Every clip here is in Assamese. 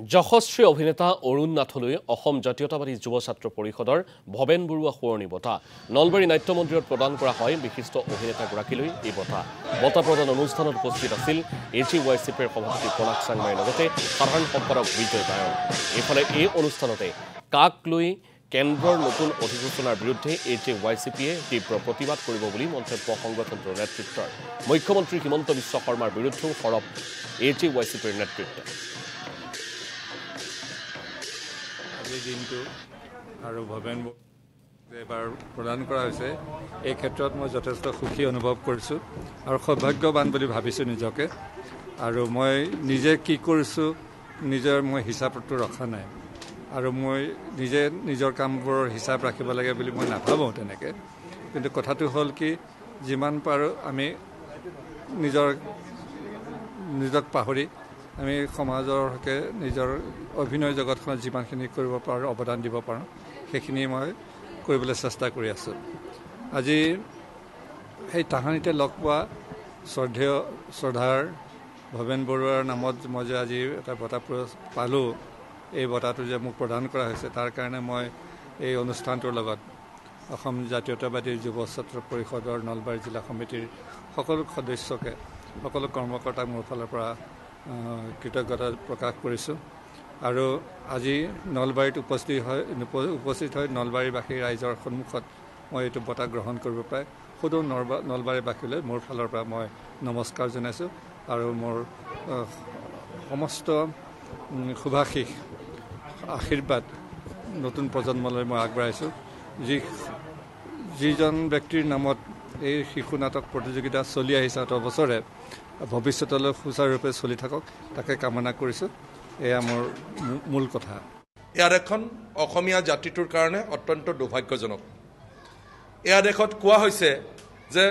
যশস্বী অভিনেতা অৰুণ নাথলৈ অসম জাতীয়তাবাদী যুৱ ছাত্ৰ পৰিষদৰ ভৱেন বৰুৱা সোঁৱৰণী বঁটা নলবাৰী নাট্য মন্দিৰত প্ৰদান কৰা হয়। বিশিষ্ট অভিনেতাগৰাকীলৈ এই বঁটা প্ৰদান অনুষ্ঠানত উপস্থিত আছিল AGYCPৰ সভাপতি পলাশ চাংমাইৰ লগতে সাধাৰণ সম্পাদক বিজয় দায়ন। এইফালে এই অনুষ্ঠানতে কাক লৈ কেন্দ্ৰৰ নতুন অধিসূচনাৰ বিৰুদ্ধে AGYCPয়ে তীব্ৰ প্ৰতিবাদ কৰিব বুলি মন্তব্য সংগঠনটোৰ নেতৃত্বৰ মুখ্যমন্ত্ৰী হিমন্ত বিশ্ব শৰ্মাৰ বিৰুদ্ধেও সৰব AGYCPৰ নেতৃত্ব। আজি দিনটো আৰু ভৱেন এবাৰ প্ৰদান কৰা হৈছে। এই ক্ষেত্ৰত মই যথেষ্ট সুখী অনুভৱ কৰিছোঁ আৰু সৌভাগ্যৱান বুলি ভাবিছোঁ নিজকে। আৰু মই নিজে কি কৰিছোঁ নিজৰ মই হিচাপটো ৰখা নাই আৰু মই নিজে নিজৰ কামবোৰৰ হিচাপ ৰাখিব লাগে বুলি মই নাভাবোঁ তেনেকৈ। কিন্তু কথাটো হ'ল কি, যিমান পাৰোঁ আমি নিজক পাহৰি আমি সমাজৰ হকে নিজৰ অভিনয় জগতখনত যিমানখিনি কৰিব পাৰোঁ, অৱদান দিব পাৰোঁ, সেইখিনি মই কৰিবলৈ চেষ্টা কৰি আছোঁ। আজি সেই তাহানিতে লগ পোৱা শ্ৰদ্ধাৰ ভৱেন বৰুৱাৰ নামত মই যে আজি এটা বঁটা পালোঁ, এই বঁটাটো যে মোক প্ৰদান কৰা হৈছে, তাৰ কাৰণে মই এই অনুষ্ঠানটোৰ লগত অসম জাতীয়তাবাদী যুৱ ছাত্ৰ পৰিষদৰ নলবাৰী জিলা সমিতিৰ সকলো সদস্যকে, সকলো কৰ্মকৰ্তাক মোৰ ফালৰ পৰা কৃতজ্ঞতা প্ৰকাশ কৰিছোঁ। আৰু আজি নলবাৰীত উপস্থিত হৈ নলবাৰীবাসী ৰাইজৰ সন্মুখত মই এইটো বঁটা গ্ৰহণ কৰিব পাই সদৌ নলবাৰীবাসীলৈ মোৰ ফালৰ পৰা মই নমস্কাৰ জনাইছোঁ আৰু মোৰ সমস্ত শুভাশীষ আশীৰ্বাদ নতুন প্ৰজন্মলৈ মই আগবঢ়াইছোঁ। যিজন ব্যক্তিৰ নামত এই শিশু নাটক প্ৰতিযোগিতা চলি আহিছে 8 বছৰে, ভৱিষ্যতলৈ সুচাৰুৰূপে চলি থাকক তাকে কামনা কৰিছোঁ। এয়া মোৰ মূল কথা। এয়া এখন অসমীয়া জাতিটোৰ কাৰণে অত্যন্ত দুৰ্ভাগ্যজনক। এয়া দেশত কোৱা হৈছে যে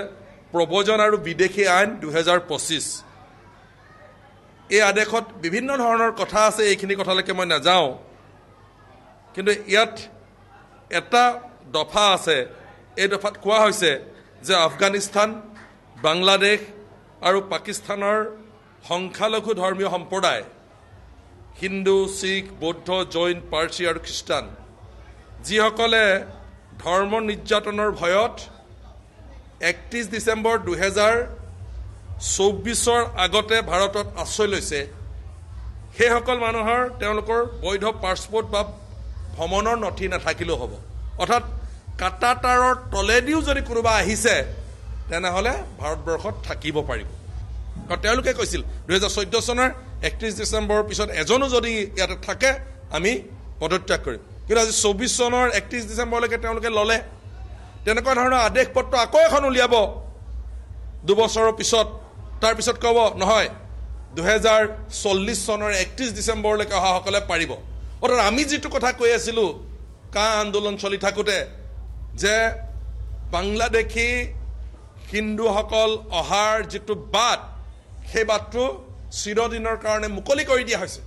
প্ৰব্ৰজন আৰু বিদেশী আইন 2025, এই আদেশত বিভিন্ন ধৰণৰ কথা আছে। এইখিনি কথালৈকে মই নাযাওঁ, কিন্তু ইয়াত এটা দফা আছে। এই দফাত কোৱা হৈছে যে আফগানিস্তান, বাংলাদেশ আৰু পাকিস্তানৰ সংখ্যালঘু ধৰ্মীয় সম্প্ৰদায় হিন্দু, শিখ, বৌদ্ধ, জৈন, পাৰ্চী আৰু খ্ৰীষ্টান, যিসকলে ধৰ্ম নিৰ্যাতনৰ ভয়ত 31 ডিচেম্বৰ 2024 আগতে ভাৰতত আশ্ৰয় লৈছে, সেইসকল মানুহৰ তেওঁলোকৰ বৈধ পাছপোৰ্ট বা ভ্ৰমণৰ নথি নাথাকিলেও হ'ব। অৰ্থাৎ কাটাতাৰৰ তলেদিও যদি কোনোবা আহিছে তেনেহ'লে ভাৰতবৰ্ষত থাকিব পাৰিব। কাৰণ তেওঁলোকে কৈছিল 2014 চনৰ 31 ডিচেম্বৰৰ পিছত এজনো যদি ইয়াতে থাকে আমি পদত্যাগ কৰিম। কিন্তু আজি 24 চনৰ 31 ডিচেম্বৰলৈকে তেওঁলোকে ল'লে। তেনেকুৱা ধৰণৰ আদেশ পত্ৰ আকৌ এখন উলিয়াব 2 বছৰৰ পিছত। তাৰপিছত ক'ব নহয় 2040 চনৰ 31 ডিচেম্বৰলৈকে অহাসকলে পাৰিব। অৰ্থাৎ আমি যিটো কথা কৈ আছিলোঁ কা আন্দোলন চলি থাকোঁতে, যে বাংলাদেশী হিন্দুসকল অহাৰ যিটো বাট, সেই বাটটো চিৰদিনৰ কাৰণে মুকলি কৰি দিয়া হৈছে।